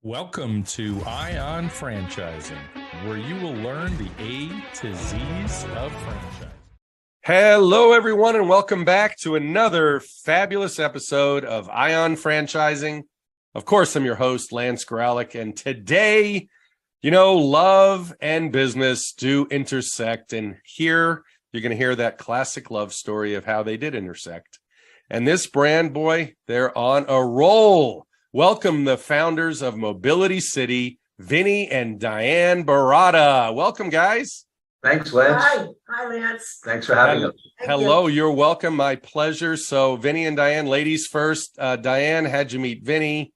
Welcome to Ion Franchising, where you will learn the A to Z's of franchising. Hello, everyone, and welcome back to another fabulous episode of Ion Franchising. Of course, I'm your host, Lance Gralick, and today, love and business do intersect, and here you're going to hear that classic love story of how they did intersect. And this brand, boy, they're on a roll. Welcome the founders of Mobility City, Vinny and Diane Baratta. Welcome, guys. Thanks, Lance. Hi, Lance. Thanks for having us. Hello, you're welcome. My pleasure. So, Vinny and Diane, ladies first. Diane, how'd you meet Vinny?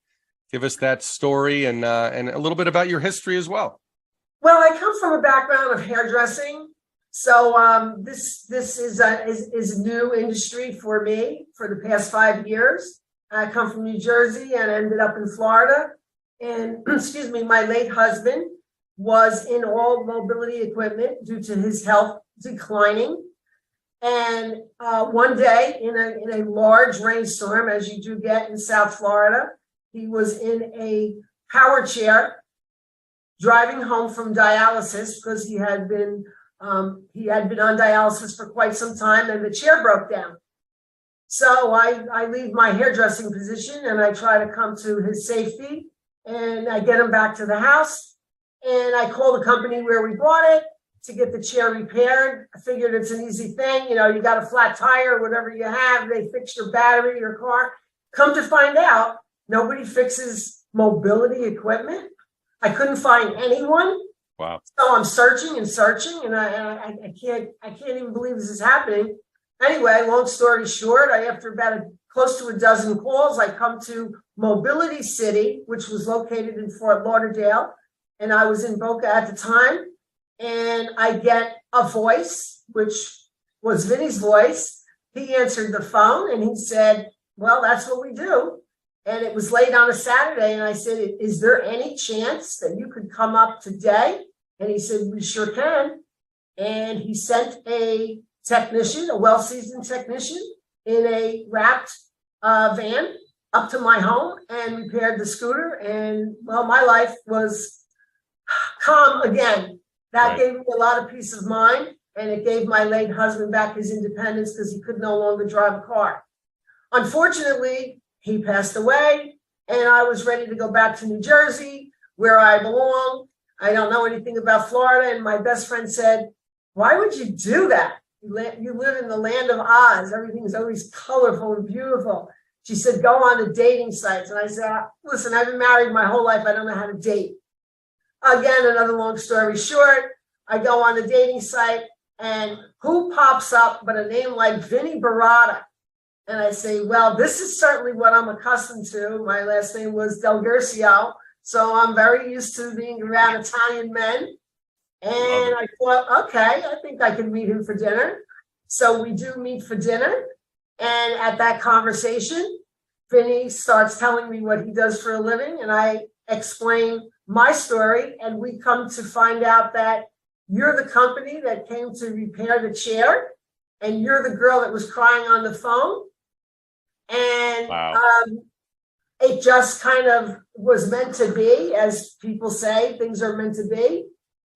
Give us that story and a little bit about your history as well. Well, I come from a background of hairdressing, so this is a new industry for me for the past 5 years. I come from New Jersey and ended up in Florida. And my late husband was in all mobility equipment due to his health declining. And one day in a large rainstorm, as you do get in South Florida, he was in a power chair driving home from dialysis because he had been on dialysis for quite some time, and the chair broke down. So I leave my hairdressing position and I try to come to his safety, and I get him back to the house, and I call the company where we bought it to get the chair repaired. I figured it's an easy thing. You got a flat tire, whatever you have, they fix your battery, your car. Come to find out, nobody fixes mobility equipment. I couldn't find anyone. Wow. So I'm searching and I can't even believe this is happening. Anyway, long story short, after about close to a dozen calls, I come to Mobility City, which was located in Fort Lauderdale, and I was in Boca at the time, and I get a voice, which was Vinny's voice. He answered the phone, and he said, well, that's what we do. And it was late on a Saturday, and I said, is there any chance that you could come up today? And he said, we sure can. And he sent a technician, a well-seasoned technician, in a wrapped van up to my home and repaired the scooter. And well, my life was calm again. That gave me a lot of peace of mind, and it gave my late husband back his independence because he could no longer drive a car. Unfortunately, he passed away, and I was ready to go back to New Jersey, where I belong. I don't know anything about Florida, and my best friend said, why would you do that? You live in the land of Oz. Everything is always colorful and beautiful. She said, go on the dating sites. And I said, listen, I've been married my whole life. I don't know how to date. Again, another long story short, I go on the dating site, and who pops up but a name like Vinny Baratta? And I say, well, this is certainly what I'm accustomed to. My last name was Del Guercio, so I'm very used to being around Italian men. And I thought, okay, I think I can meet him for dinner. So we do meet for dinner. And at that conversation, Vinny starts telling me what he does for a living. And I explain my story. And we come to find out that you're the company that came to repair the chair. And you're the girl that was crying on the phone. And it just kind of was meant to be, as people say, things are meant to be.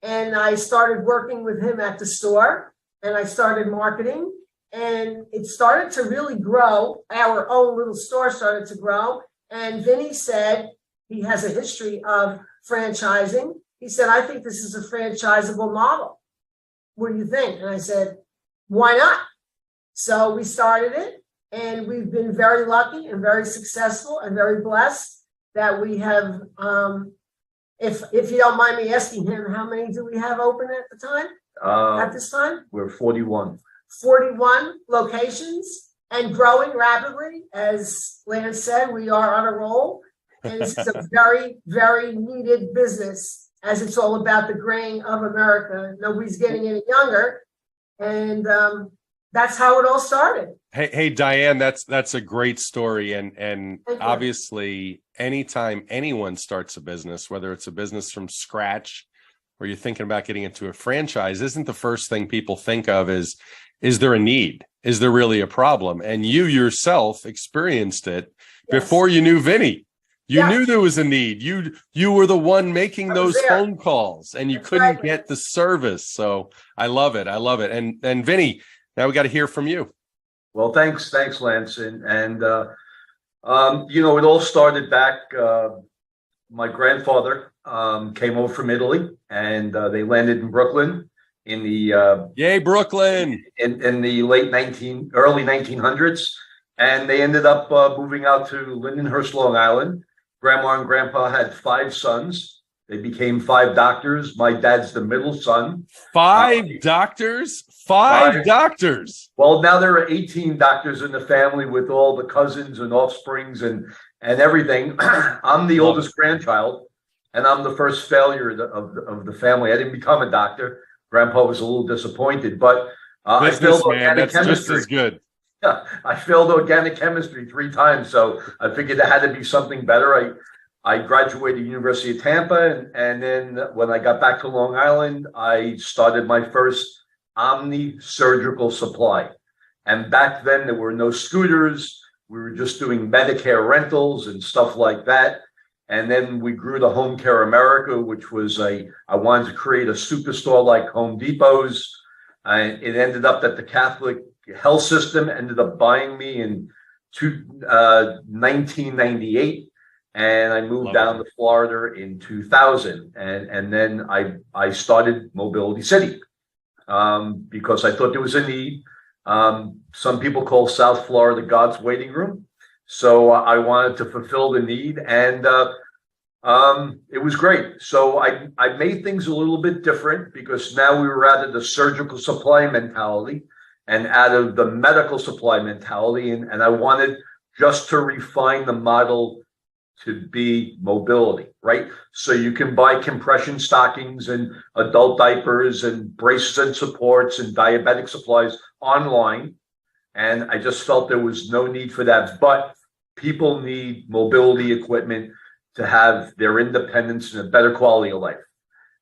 And I started working with him at the store, and I started marketing, and it started to really grow. Our own little store started to grow. And Vinny said he has a history of franchising. He said, I think this is a franchisable model. What do you think? And I said, why not? So we started it, and we've been very lucky and very successful and very blessed that we have, if you don't mind me asking him, how many do we have open at the time? At this time? We're 41. 41 locations and growing rapidly. As Lance said, we are on a roll. And this is a very, very needed business, as it's all about the graying of America. Nobody's getting any younger. And that's how it all started. Hey, Diane, that's a great story. And obviously, anytime anyone starts a business, whether it's a business from scratch or you're thinking about getting into a franchise, isn't the first thing people think of is there a need? Is there really a problem? And you yourself experienced it before you knew Vinny. You Yes. knew there was a need. You were the one making I was those there. phone calls, and you That's couldn't right. get the service. So I love it. I love it. And Vinny, now we got to hear from you. Well, thanks, Lance. It all started back. My grandfather came over from Italy, and they landed in Brooklyn in the Yay, Brooklyn. in the early 1900s, and they ended up moving out to Lindenhurst, Long Island. Grandma and Grandpa had 5 sons. They became 5 doctors. My dad's the middle son. 5 doctors? 5 doctors. Well, now there are 18 doctors in the family with all the cousins and offsprings and everything. I'm the oldest grandchild, and I'm the first failure of the family. I didn't become a doctor. Grandpa was a little disappointed, but I failed organic chemistry. Just as good. Yeah, I failed organic chemistry 3 times, so I figured there had to be something better. I graduated University of Tampa, and then when I got back to Long Island, I started my first Omni surgical supply. And back then there were no scooters. We were just doing Medicare rentals and stuff like that. And then we grew to Home Care America, which was I wanted to create a superstore like Home Depot's. It ended up that the Catholic health system ended up buying me in 1998. And I moved down to Florida in 2000. And then I started Mobility City because I thought there was a need. Some people call South Florida God's waiting room. So I wanted to fulfill the need, and it was great. So I made things a little bit different because now we were out of the surgical supply mentality and out of the medical supply mentality. And I wanted just to refine the model to be mobility, right? So you can buy compression stockings and adult diapers and braces and supports and diabetic supplies online. And I just felt there was no need for that. But people need mobility equipment to have their independence and a better quality of life.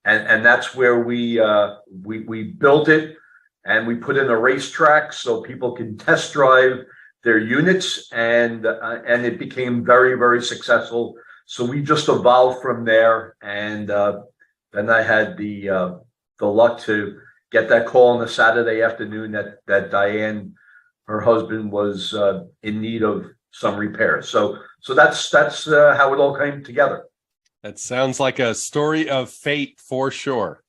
And that's where we built it, and we put in a racetrack so people can test drive their units, and it became very, very successful. So we just evolved from there, and then I had the luck to get that call on a Saturday afternoon that Diane, her husband, was in need of some repairs. So that's how it all came together. That sounds like a story of fate for sure.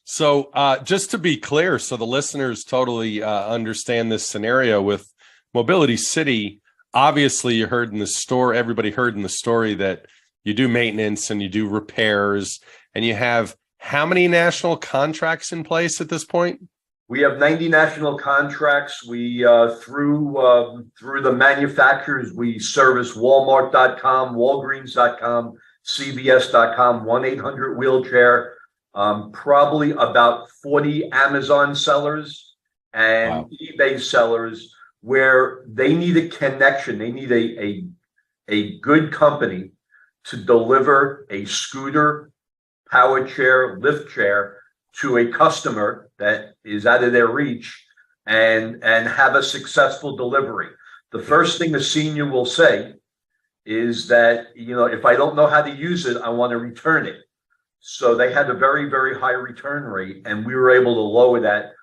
So just to be clear, so the listeners totally understand this scenario with Mobility City, obviously you heard in the story, everybody heard in the story that you do maintenance and you do repairs, and you have how many national contracts in place at this point? We have 90 national contracts. We through the manufacturers, we service Walmart.com, Walgreens.com, CVS.com, 1-800-wheelchair, probably about 40 Amazon sellers and eBay sellers, where they need a connection. They need a good company to deliver a scooter, power chair, lift chair to a customer that is out of their reach, and have a successful delivery. The first thing a senior will say is that, if I don't know how to use it, I want to return it. So they had a very, very high return rate, and we were able to lower that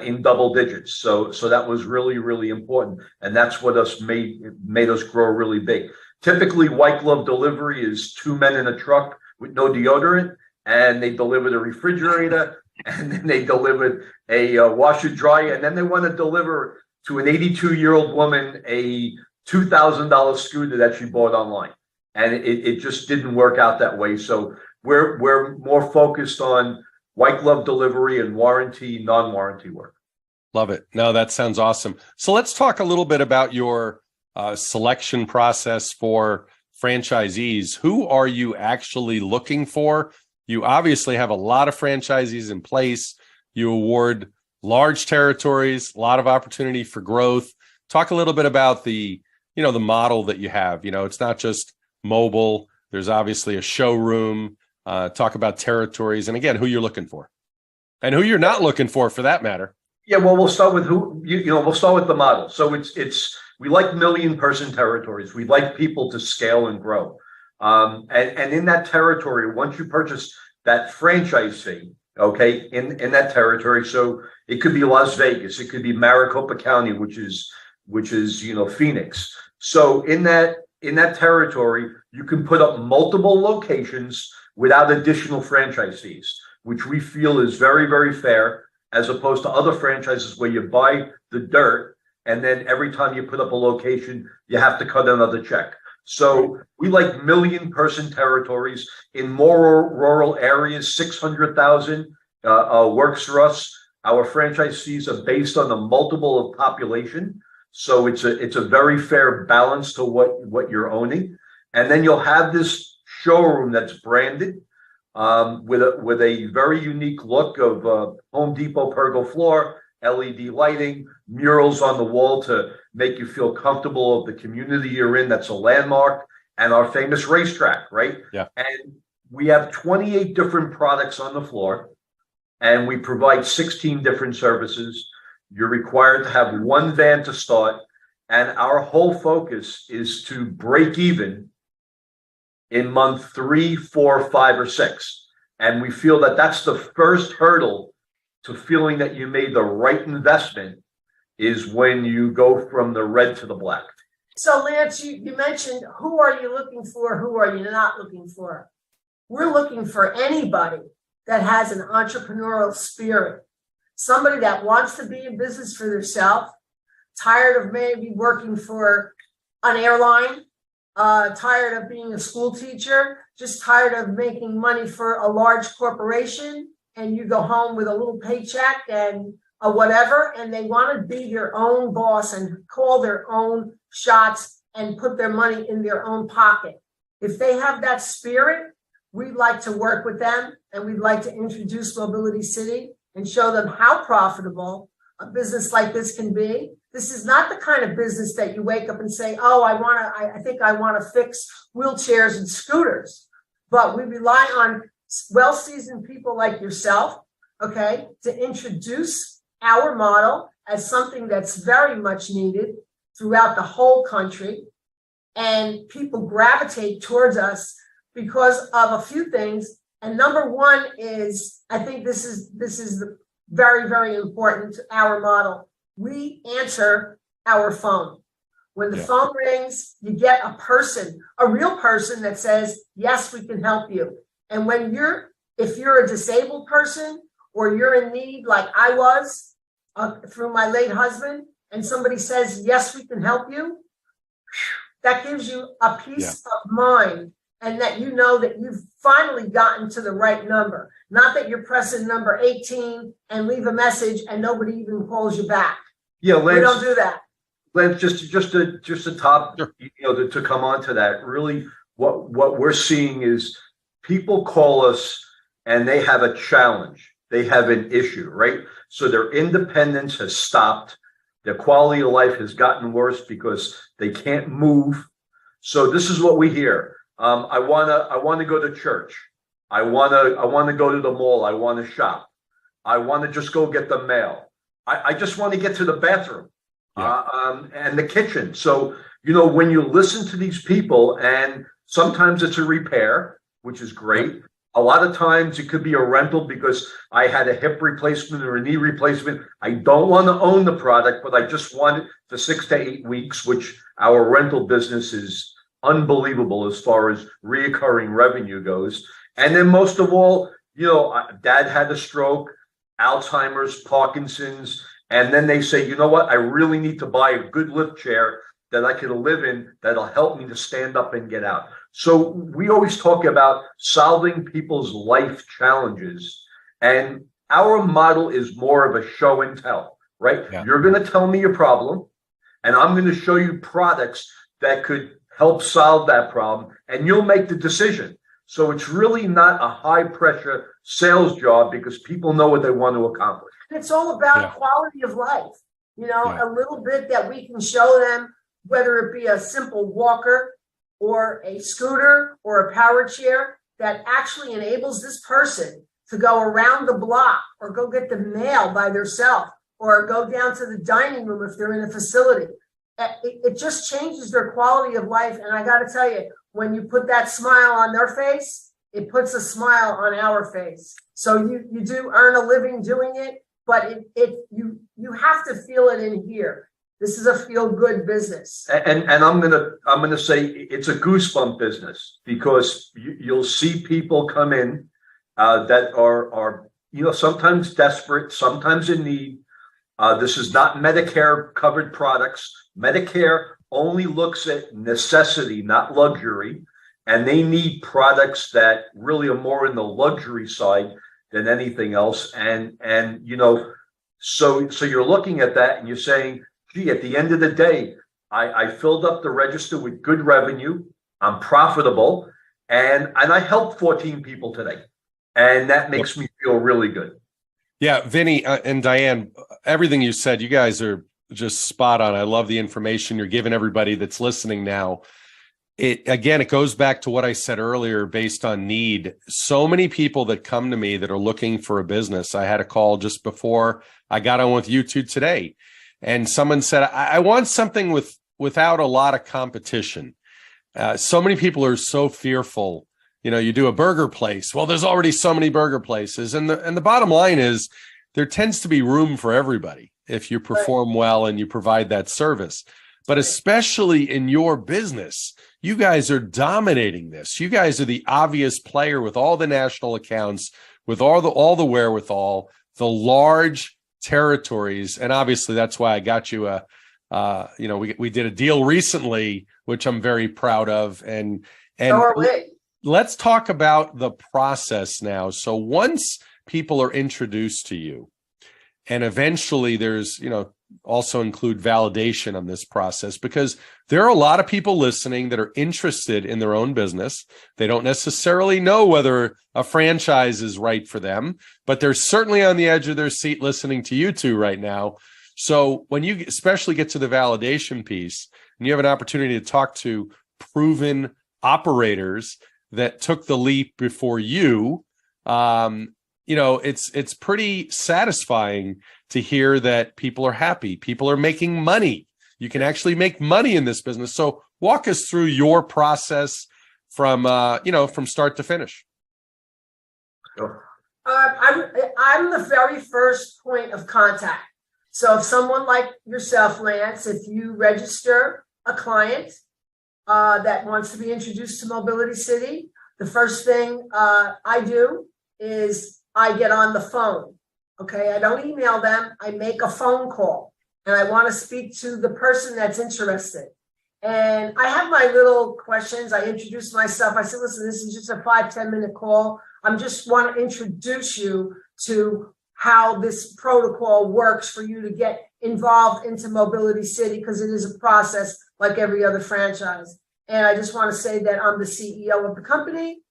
in double digits. So that was really, really important. And that's what made us grow really big. Typically, white glove delivery is 2 men in a truck with no deodorant, and they deliver the refrigerator, and then they delivered a washer dryer, and then they want to deliver to an 82-year-old woman a $2,000 scooter that she bought online. And it just didn't work out that way. So we're more focused on white glove delivery and warranty, non-warranty work. Love it. No, that sounds awesome. So let's talk a little bit about your selection process for franchisees. Who are you actually looking for? You obviously have a lot of franchisees in place. You award large territories, a lot of opportunity for growth. Talk a little bit about the model that you have. It's not just mobile. There's obviously a showroom. Talk about territories, and again, who you're looking for and who you're not looking for that matter. Yeah, well, we'll start with we'll start with the model. So we like 1 million person territories. We like people to scale and grow. And in that territory, once you purchase that franchise fee, okay, in that territory, so it could be Las Vegas, it could be Maricopa County, which is Phoenix. So in that territory, you can put up multiple locations without additional franchise fees, which we feel is very, very fair, as opposed to other franchises where you buy the dirt and then every time you put up a location, you have to cut another check. So we like million-person territories. In more rural areas, 600,000 works for us. Our franchise fees are based on the multiple of population, so it's a very fair balance to what you're owning. And then you'll have this showroom that's branded with a very unique look of Home Depot pergola floor, LED lighting, murals on the wall to make you feel comfortable of the community you're in. That's a landmark, and our famous racetrack, right? Yeah. And we have 28 different products on the floor, and we provide 16 different services. You're required to have one van to start, and our whole focus is to break even in month 3, 4, 5, or 6. And we feel that that's the first hurdle to feeling that you made the right investment, is when you go from the red to the black. So Lance, you mentioned, who are you looking for? Who are you not looking for? We're looking for anybody that has an entrepreneurial spirit, somebody that wants to be in business for themselves, tired of maybe working for an airline, tired of being a school teacher, just tired of making money for a large corporation, and you go home with a little paycheck and whatever, and they want to be their own boss and call their own shots and put their money in their own pocket. If they have that spirit, we'd like to work with them, and we'd like to introduce Mobility City and show them how profitable a business like this can be. This is not the kind of business that you wake up and say, oh, I think I want to fix wheelchairs and scooters. But we rely on well-seasoned people like yourself, okay, to introduce our model as something that's very much needed throughout the whole country. And people gravitate towards us because of a few things. And number one is, I think this is very, very important to our model. We answer our phone. When the phone rings, you get a person, a real person that says, yes, we can help you. And if you're a disabled person, or you're in need like I was through my late husband, and somebody says, yes, we can help you, that gives you a peace of mind, and that you know that you've finally gotten to the right number. Not that you're pressing number 18 and leave a message and nobody even calls you back. Yeah, Lance, we don't do that. Lance, just to top, to come on to that, really what we're seeing is people call us and they have a challenge. They have an issue, right? So their independence has stopped. Their quality of life has gotten worse because they can't move. So this is what we hear. I want to go to church. I want to go to the mall. I want to shop. I want to just go get the mail. I just want to get to the bathroom and the kitchen. So, when you listen to these people, and sometimes it's a repair, which is great. A lot of times it could be a rental because I had a hip replacement or a knee replacement. I don't want to own the product, but I just want it for 6 to 8 weeks, which our rental business is unbelievable as far as reoccurring revenue goes. And then most of all, Dad had a stroke, Alzheimer's, Parkinson's, and then they say, you know what, I really need to buy a good lift chair that I can live in that'll help me to stand up and get out. So we always talk about solving people's life challenges, and our model is more of a show and tell, right? Yeah. You're going to tell me your problem, and I'm going to show you products that could help solve that problem, and you'll make the decision. So it's really not a high pressure sales job because people know what they want to accomplish. It's all about quality of life, a little bit that we can show them, whether it be a simple walker or a scooter or a power chair that actually enables this person to go around the block or go get the mail by themselves or go down to the dining room if they're in a facility. It just changes their quality of life. And I got to tell you, when you put that smile on their face, it puts a smile on our face. So you do earn a living doing it, but you have to feel it in here. This is a feel-good business. And I'm gonna say it's a goosebump business, because you'll see people come in that are sometimes desperate, sometimes in need. This is not Medicare covered products. Medicare only looks at necessity, not luxury, and they need products that really are more in the luxury side than anything else. And so you're looking at that and you're saying, gee, at the end of the day, I filled up the register with good revenue. I'm profitable, and I helped 14 people today, and that makes me feel really good. Yeah, Vinny and Diane, everything you said, you guys are just spot on. I love the information you're giving everybody that's listening now. It goes back to what I said earlier, based on need. So many people that come to me that are looking for a business. I had a call just before I got on with you two today, and someone said, I want something without a lot of competition. So many people are so fearful. You do a burger place. Well, there's already so many burger places. And the bottom line is there tends to be room for everybody if you perform well and you provide that service. But especially in your business, you guys are dominating this. You guys are the obvious player with all the national accounts, with all the wherewithal, the large territories. And obviously that's why I got you we did a deal recently, which I'm very proud of. And let's talk about the process now. So once people are introduced to you, and eventually there's, also include validation on this process, because there are a lot of people listening that are interested in their own business. They don't necessarily know whether a franchise is right for them, but they're certainly on the edge of their seat listening to you two right now. So when you especially get to the validation piece and you have an opportunity to talk to proven operators that took the leap before you, it's pretty satisfying to hear that people are happy. People are making money. You can actually make money in this business. So walk us through your process from start to finish. Sure. I'm the very first point of contact. So if someone like yourself, Lance, if you register a client that wants to be introduced to Mobility City, the first thing I do is I get on the phone. Okay, I don't email them. I make a phone call, and I want to speak to the person that's interested. And I have my little questions. I introduce myself. I said, listen, this is just a 5-10 minute call. I just want to introduce you to how this protocol works for you to get involved into Mobility City, because it is a process like every other franchise. And I just want to say that I'm the CEO of the company.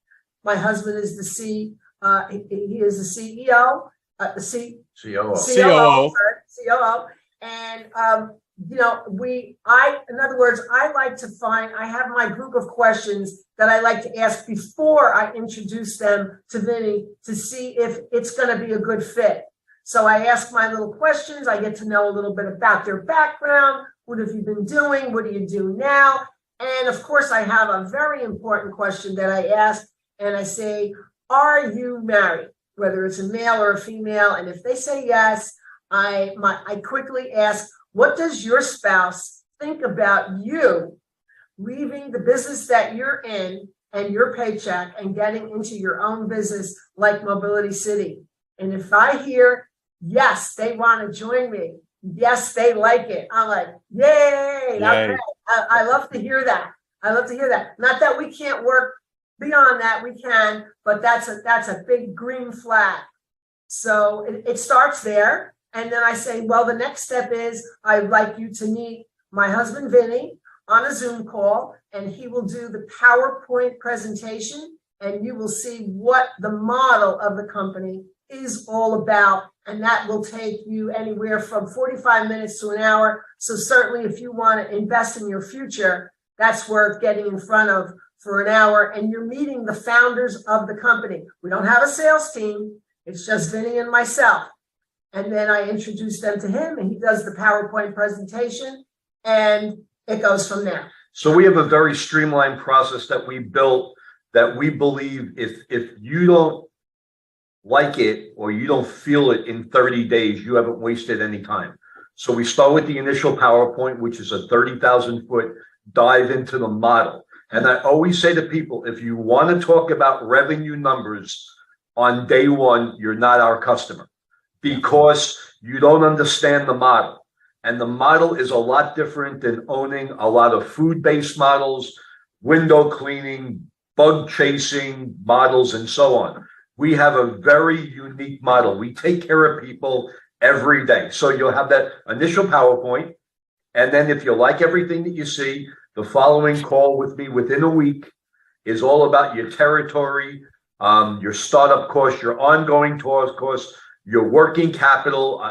My husband is he is the CEO. COO. And in other words, I have my group of questions that I like to ask before I introduce them to Vinny to see if it's going to be a good fit. So I ask my little questions. I get to know a little bit about their background. What have you been doing? What do you do now? And of course, I have a very important question that I ask, and I say, are you married? Whether it's a male or a female. And if they say yes, I quickly ask, what does your spouse think about you leaving the business that you're in and your paycheck and getting into your own business like Mobility City? And if I hear, yes, they want to join me, yes, they like it, I'm like, yay. Okay. I love to hear that. Not that we can't work beyond that, we can, but that's a big green flag. So it starts there. And then I say, well, the next step is I'd like you to meet my husband, Vinny, on a Zoom call, and he will do the PowerPoint presentation, and you will see what the model of the company is all about. And that will take you anywhere from 45 minutes to an hour. So certainly if you want to invest in your future, that's worth getting in front of for an hour, and you're meeting the founders of the company. We don't have a sales team. It's just Vinny and myself. And then I introduce them to him, and he does the PowerPoint presentation, and it goes from there. So we have a very streamlined process that we built that we believe if you don't like it or you don't feel it in 30 days, you haven't wasted any time. So we start with the initial PowerPoint, which is a 30,000 foot dive into the model. And I always say to people, if you want to talk about revenue numbers on day one, you're not our customer because you don't understand the model. And the model is a lot different than owning a lot of food-based models, window cleaning, bug chasing models, and so on. We have a very unique model. We take care of people every day. So you'll have that initial PowerPoint. And then if you like everything that you see, the following call with me within a week is all about your territory, your startup costs, your ongoing costs, your working capital.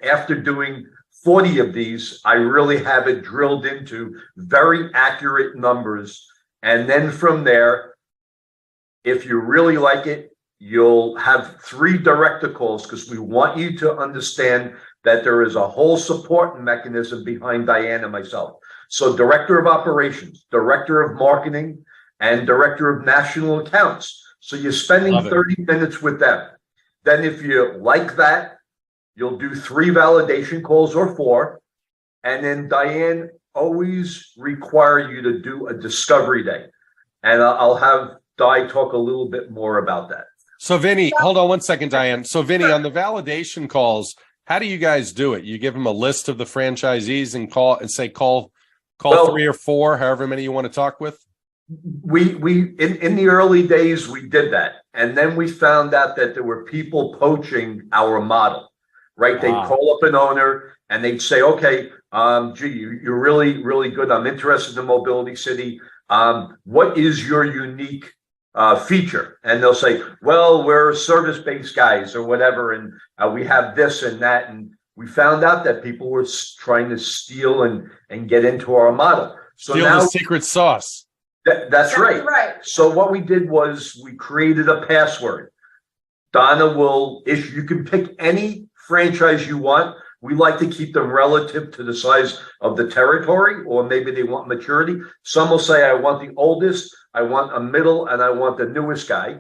After doing 40 of these, I really have it drilled into very accurate numbers. And then from there, if you really like it, you'll have 3 director calls because we want you to understand that there is a whole support mechanism behind Diane and myself. So director of operations, director of marketing, and director of national accounts. So you're spending 30 minutes with them. Then if you like that, you'll do 3 validation calls or 4. And then Diane always require you to do a discovery day. And I'll have Di talk a little bit more about that. So Vinny, hold on one second, Diane. So Vinny, on the validation calls, how do you guys do it? You give them a list of the franchisees and call well, 3 or 4, however many you want to talk with? We in the early days, we did that. And then we found out that there were people poaching our model, right? They'd call up an owner and they'd say, okay, gee, you're really, really good. I'm interested in Mobility City. What is your unique feature? And they'll say, well, we're service-based guys or whatever. And we have this and that. And we found out that people were trying to steal and get into our model. So steal now the secret sauce. That's right. So what we did was we created a password. Donna will issue, you can pick any franchise you want. We like to keep them relative to the size of the territory, or maybe they want maturity. Some will say, I want the oldest, I want a middle, and I want the newest guy,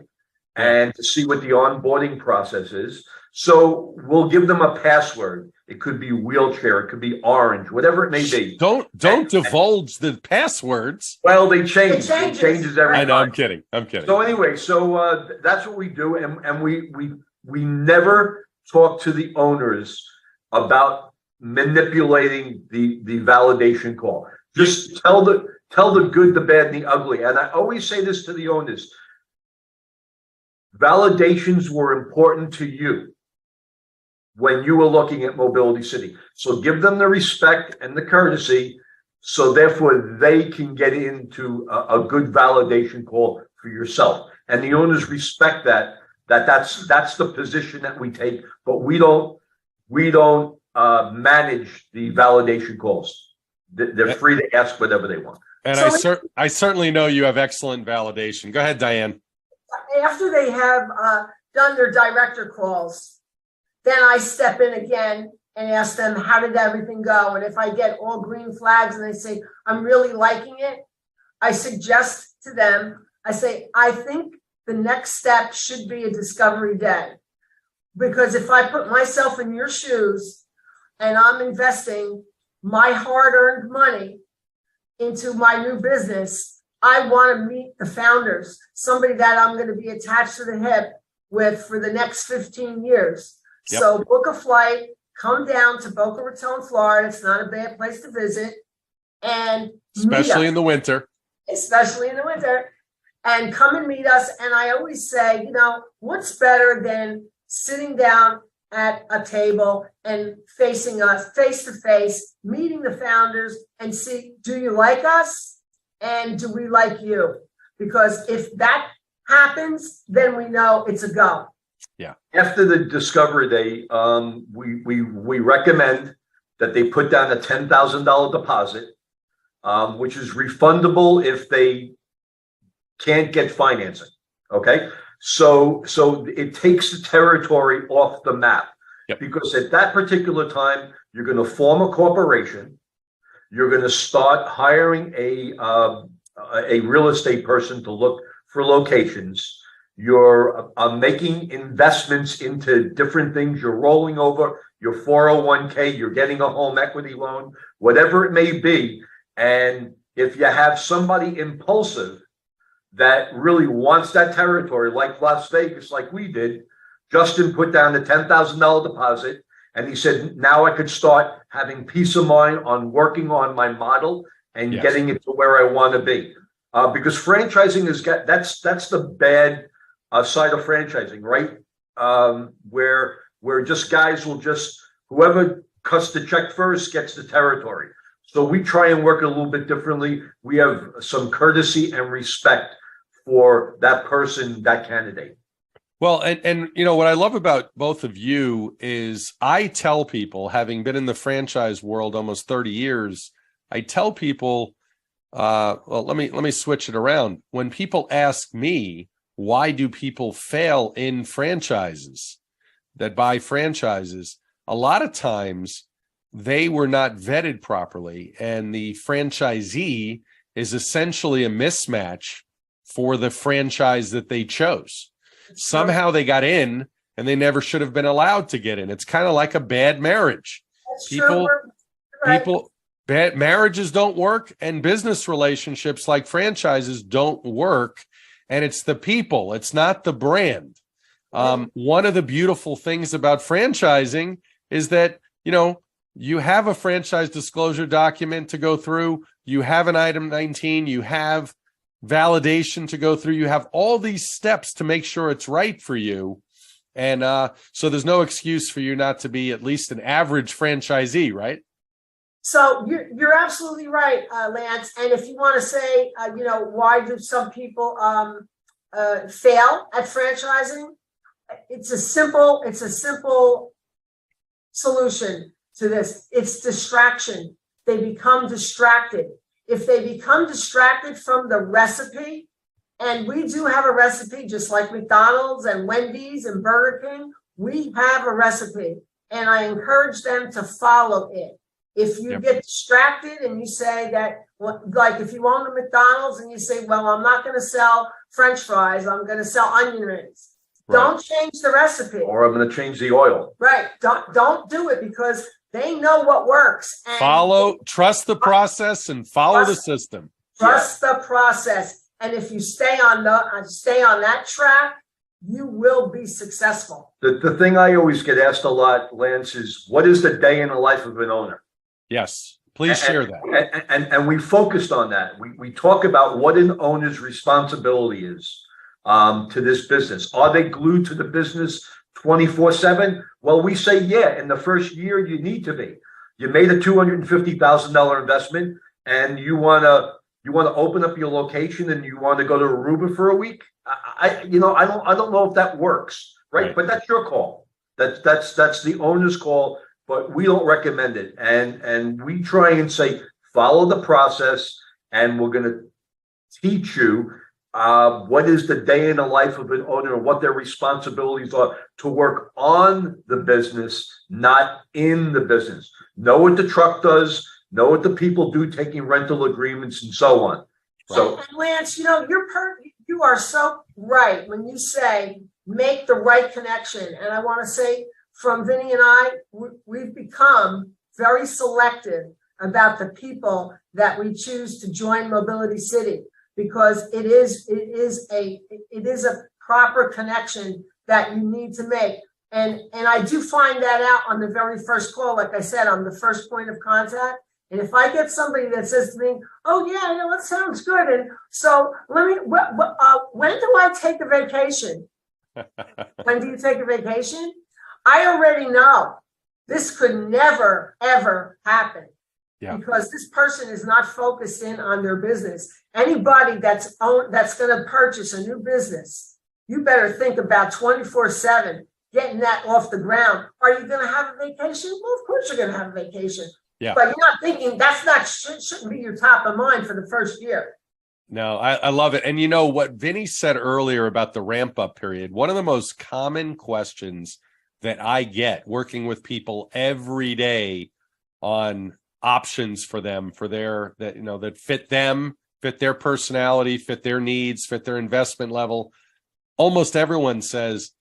and to see what the onboarding process is. So we'll give them a password. It could be wheelchair, it could be orange, whatever it may be. Don't divulge the passwords. Well, they change. It changes every time. I know. I'm kidding. So anyway, that's what we do, and we never talk to the owners about manipulating the validation call. Just tell the good, the bad, and the ugly. And I always say this to the owners: validations were important to you when you were looking at Mobility City. So give them the respect and the courtesy, so therefore they can get into a good validation call for yourself. And the owners respect that's the position that we take, but we don't manage the validation calls. They're free to ask whatever they want. And I certainly know you have excellent validation. Go ahead, Diane. After they have done their director calls, then I step in again and ask them, how did everything go? And if I get all green flags and they say, I'm really liking it, I suggest to them, I say, I think the next step should be a discovery day. Because if I put myself in your shoes and I'm investing my hard-earned money into my new business, I want to meet the founders, somebody that I'm going to be attached to the hip with for the next 15 years. Yep. So book a flight, come down to Boca Raton, Florida. It's not a bad place to visit. And especially in the winter. Especially in the winter. And come and meet us. And I always say, what's better than sitting down at a table and facing us face to face, meeting the founders and see, do you like us? And do we like you? Because if that happens, then we know it's a go. Yeah. After the discovery day, we recommend that they put down a $10,000 deposit, which is refundable if they can't get financing. Okay. So it takes the territory off the map. Yep. Because at that particular time, you're going to form a corporation. You're going to start hiring a real estate person to look for locations. You're making investments into different things. You're rolling over your 401k. You're getting a home equity loan, whatever it may be. And if you have somebody impulsive that really wants that territory, like Las Vegas, like we did, Justin put down the $10,000 deposit. And he said, now I could start having peace of mind on working on my model and getting it to where I want to be. Because franchising that's the bad side of franchising, right? Where just guys will whoever cuts the check first gets the territory. So we try and work a little bit differently. We have some courtesy and respect for that person, that candidate. Well, and you know what I love about both of you is I tell people, having been in the franchise world almost 30 years, I tell people, well, let me switch it around. When people ask me, why do people fail in franchises that buy franchises? A lot of times they were not vetted properly, and the franchisee is essentially a mismatch for the franchise that they chose. Somehow they got in and they never should have been allowed to get in. It's kind of like a bad marriage. Bad marriages don't work, and business relationships like franchises don't work. And it's the people, it's not the brand. One of the beautiful things about franchising is that, you know, you have a franchise disclosure document to go through. You have an item 19, you have validation to go through. You have all these steps to make sure it's right for you. And so there's no excuse for you not to be at least an average franchisee, right? So you're absolutely right, Lance. And if you want to say, you know, why do some people fail at franchising? It's a simple solution to this. It's distraction. They become distracted. If they become distracted from the recipe, and we do have a recipe, just like McDonald's and Wendy's and Burger King, we have a recipe, and I encourage them to follow it. If you get distracted and you say that, like if you own a McDonald's and you say, well, I'm not going to sell French fries, I'm going to sell onion rings. Right. Don't change the recipe. Or I'm going to change the oil. Right. Don't do it, because they know what works. And trust the process and follow the system. Trust the process. And if you stay on that track, you will be successful. The thing I always get asked a lot, Lance, is what is the day in the life of an owner? Yes, please share that. And we focused on that. We talk about what an owner's responsibility is to this business. Are they glued to the business 24/7? Well, we say, yeah, in the first year, you need to be. You made a $250,000 investment and you want to open up your location and you want to go to Aruba for a week. I don't know if that works, right? But that's your call. That's the owner's call, but we don't recommend it. And we try and say, follow the process, and we're going to teach you what is the day in the life of an owner and what their responsibilities are to work on the business, not in the business. Know what the truck does, know what the people do taking rental agreements and so on. So, and Lance, you know, you are so right when you say make the right connection. And I want to say, from Vinny and I, we've become very selective about the people that we choose to join Mobility City, because it is a proper connection that you need to make. And I do find that out on the very first call. Like I said, I'm the first point of contact. And if I get somebody that says to me, "Oh yeah, that sounds good," and so when do I take a vacation? When do you take a vacation? I already know this could never ever happen. Yeah. Because this person is not focused in on their business. Anybody that's going to purchase a new business, you better think about 24/7 getting that off the ground. Are you going to have a vacation? Well, of course you're going to have a vacation. Yeah. But you're not thinking shouldn't be your top of mind for the first year. No, I love it. And you know what Vinny said earlier about the ramp up period, one of the most common questions that I get working with people every day on options for them, for their, that, you know, that fit them, fit their personality, fit their needs, fit their investment level. Almost everyone says,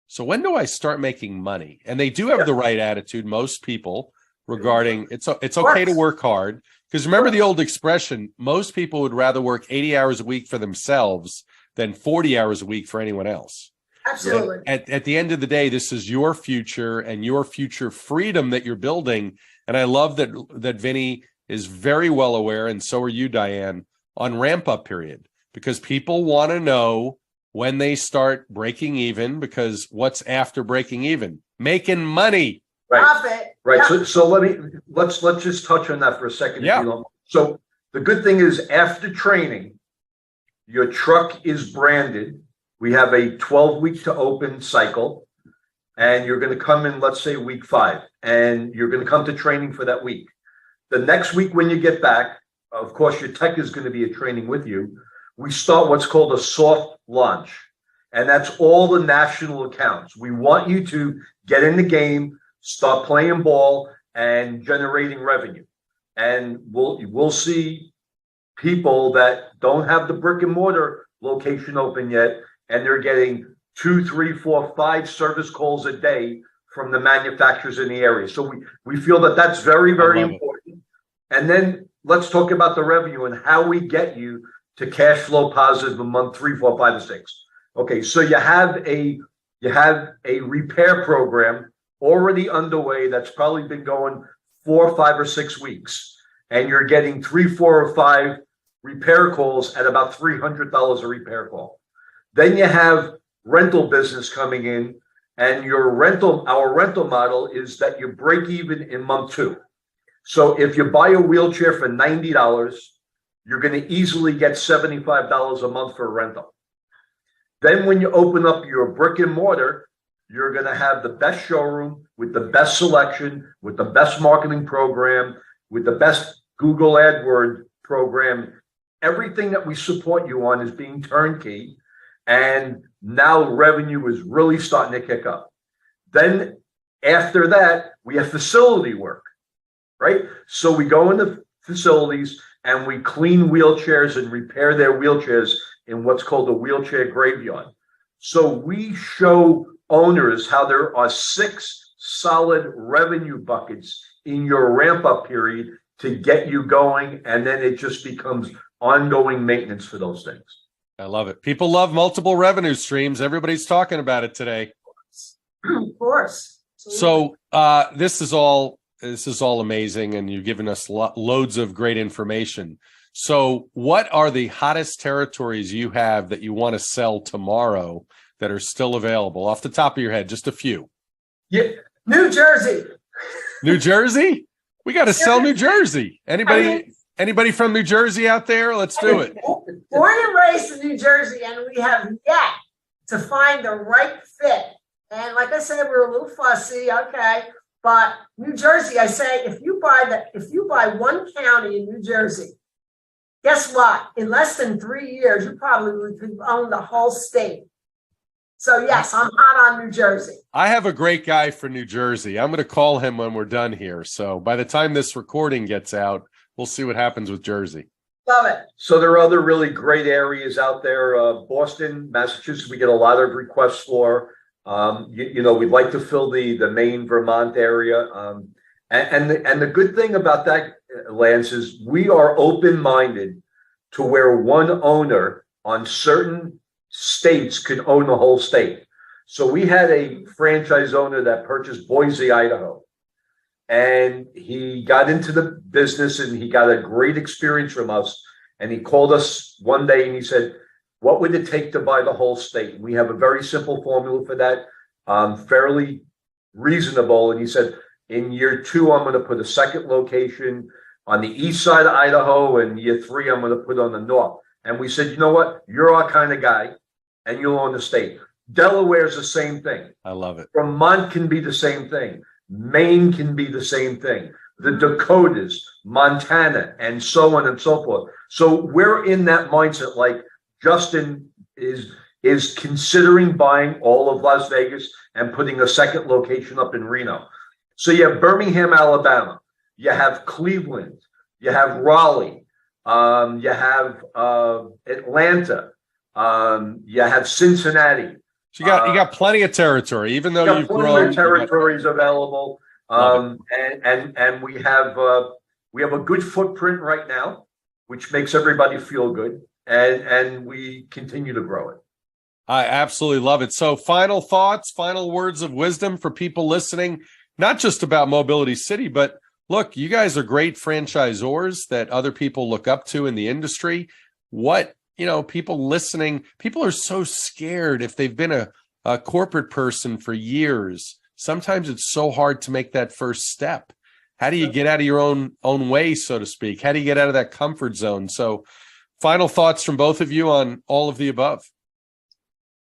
so when do I start making money? And they do have the right attitude, most people, regarding it's okay to work hard. Because remember the old expression, most people would rather work 80 hours a week for themselves than 40 hours a week for anyone else. Absolutely. At the end of the day, this is your future and your future freedom that you're building. And I love that Vinny is very well aware, and so are you, Diane, on ramp up period, because people want to know when they start breaking even, because what's after breaking even? Making money. Right. Profit. Right. Yeah. So let's just touch on that for a second. Yeah. If you don't. So the good thing is, after training, your truck is branded. We have a 12-week to open cycle, and you're going to come in, let's say, week 5, and you're going to come to training for that week. The next week when you get back, of course, your tech is going to be at training with you. We start what's called a soft launch, and that's all the national accounts. We want you to get in the game, start playing ball, and generating revenue. And we'll see people that don't have the brick and mortar location open yet, and they're getting 2, 3, 4, 5 service calls a day from the manufacturers in the area. So we feel that that's very, very important. And then let's talk about the revenue and how we get you to cash flow positive in month 3, 4, 5, and 6. Okay, so you have a repair program already underway that's probably been going 4, 5, or 6 weeks, and you're getting 3, 4, or 5 repair calls at about $300 a repair call. Then you have rental business coming in, and our rental model is that you break even in month 2. So if you buy a wheelchair for $90, you're going to easily get $75 a month for a rental. Then when you open up your brick and mortar, you're going to have the best showroom with the best selection, with the best marketing program, with the best Google AdWords program. Everything that we support you on is being turnkey. And now revenue is really starting to kick up. Then after that, we have facility work, right? So we go into facilities and we clean wheelchairs and repair their wheelchairs in what's called the wheelchair graveyard. So we show owners how there are 6 solid revenue buckets in your ramp up period to get you going. And then it just becomes ongoing maintenance for those things. I love it. People love multiple revenue streams. Everybody's talking about it today. Of course. So this is all amazing, and you've given us loads of great information. So what are the hottest territories you have that you want to sell tomorrow that are still available off the top of your head? Just a few. Yeah, New Jersey. New Jersey? We got to sell New Jersey. Anybody from New Jersey out there? Let's do it. Born and raised in New Jersey, and we have yet to find the right fit. And like I said, we're a little fussy, okay. But New Jersey, I say, if you buy one county in New Jersey, guess what? In less than 3 years, you probably would own the whole state. So yes, I'm hot on New Jersey. I have a great guy for New Jersey. I'm going to call him when we're done here. So by the time this recording gets out, we'll see what happens with Jersey. Love it. So there are other really great areas out there. Boston, Massachusetts, we get a lot of requests for. We'd like to fill the Maine, Vermont area. And the good thing about that, Lance, is we are open-minded to where one owner on certain states could own the whole state. So we had a franchise owner that purchased Boise, Idaho. And he got into the business and he got a great experience from us. And he called us one day and he said, what would it take to buy the whole state? And we have a very simple formula for that, fairly reasonable. And he said, in year 2, I'm going to put a second location on the east side of Idaho. And year 3, I'm going to put on the north. And we said, you know what? You're our kind of guy and you'll own the state. Delaware's the same thing. I love it. Vermont can be the same thing. Maine can be the same thing. The Dakotas, Montana, and so on and so forth. So we're in that mindset. Like Justin is considering buying all of Las Vegas and putting a second location up in Reno. So you have Birmingham, Alabama. you have Cleveland, you have Raleigh, you have Atlanta, you have Cincinnati. So you got plenty of territory, even though you've plenty grown. of territories available, and we have a good footprint right now, which makes everybody feel good, and we continue to grow it. I absolutely love it. So final thoughts, final words of wisdom for people listening, not just about Mobility City, but look, you guys are great franchisors that other people look up to in the industry. What, people listening, people are so scared if they've been a corporate person for years. Sometimes it's so hard to make that first step. How do you get out of your own way, so to speak? How do you get out of that comfort zone? So final thoughts from both of you on all of the above.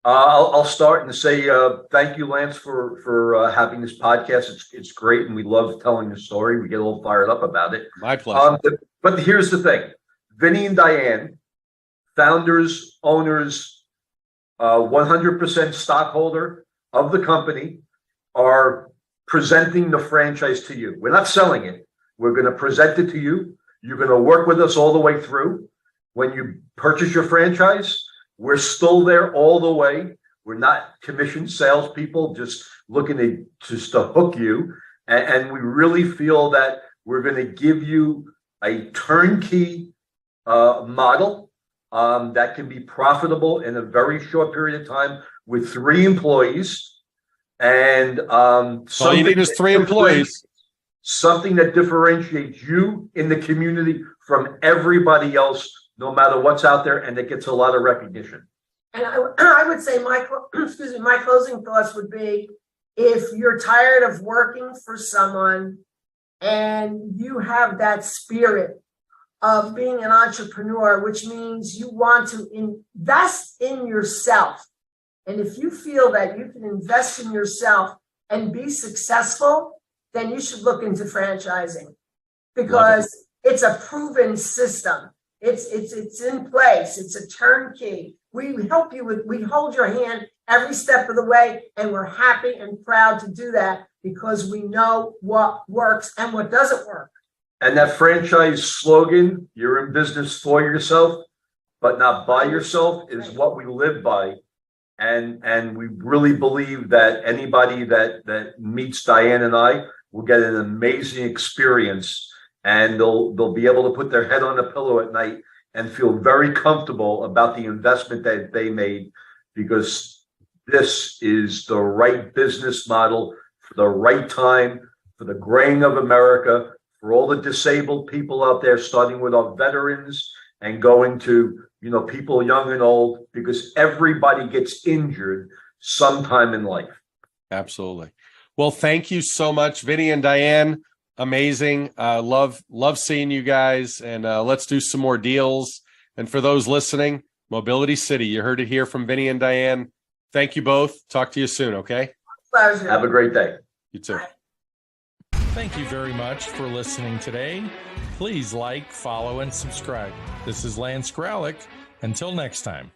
I'll start and say thank you, Lance, for having this podcast. It's great, and we love telling the story. We get a little fired up about it. My pleasure. But here's the thing: Vinny and Diane, founders, owners, 100% stockholder of the company, are presenting the franchise to you. We're not selling it. We're going to present it to you. You're going to work with us all the way through. When you purchase your franchise, we're still there all the way. We're not commissioned salespeople just looking to hook you. And we really feel that we're going to give you a turnkey model that can be profitable in a very short period of time with 3 employees. And all you need is 3 employees. Something that differentiates you in the community from everybody else, no matter what's out there, and it gets a lot of recognition. And I would say my closing thoughts would be, if you're tired of working for someone and you have that spirit of being an entrepreneur, which means you want to invest in yourself. And if you feel that you can invest in yourself and be successful, then you should look into franchising, because it's a proven system. It's in place. It's a turnkey. We help you we hold your hand every step of the way, and we're happy and proud to do that because we know what works and what doesn't work. And that franchise slogan, "You're in business for yourself, but not by yourself," is what we live by. And we really believe that anybody that meets Diane and I will get an amazing experience, and they'll be able to put their head on a pillow at night and feel very comfortable about the investment that they made, because this is the right business model for the right time, for the graying of America, for all the disabled people out there, starting with our veterans and going to people young and old, because everybody gets injured sometime in life. Absolutely. Well, thank you so much, Vinny and Diane. Amazing. Love seeing you guys, and let's do some more deals. And for those listening, Mobility City, you heard it here from Vinny and Diane. Thank you both. Talk to you soon. Okay. Pleasure. Have a great day. You too. Thank you very much for listening today. Please like, follow, and subscribe. This is Lance Gralick. Until next time.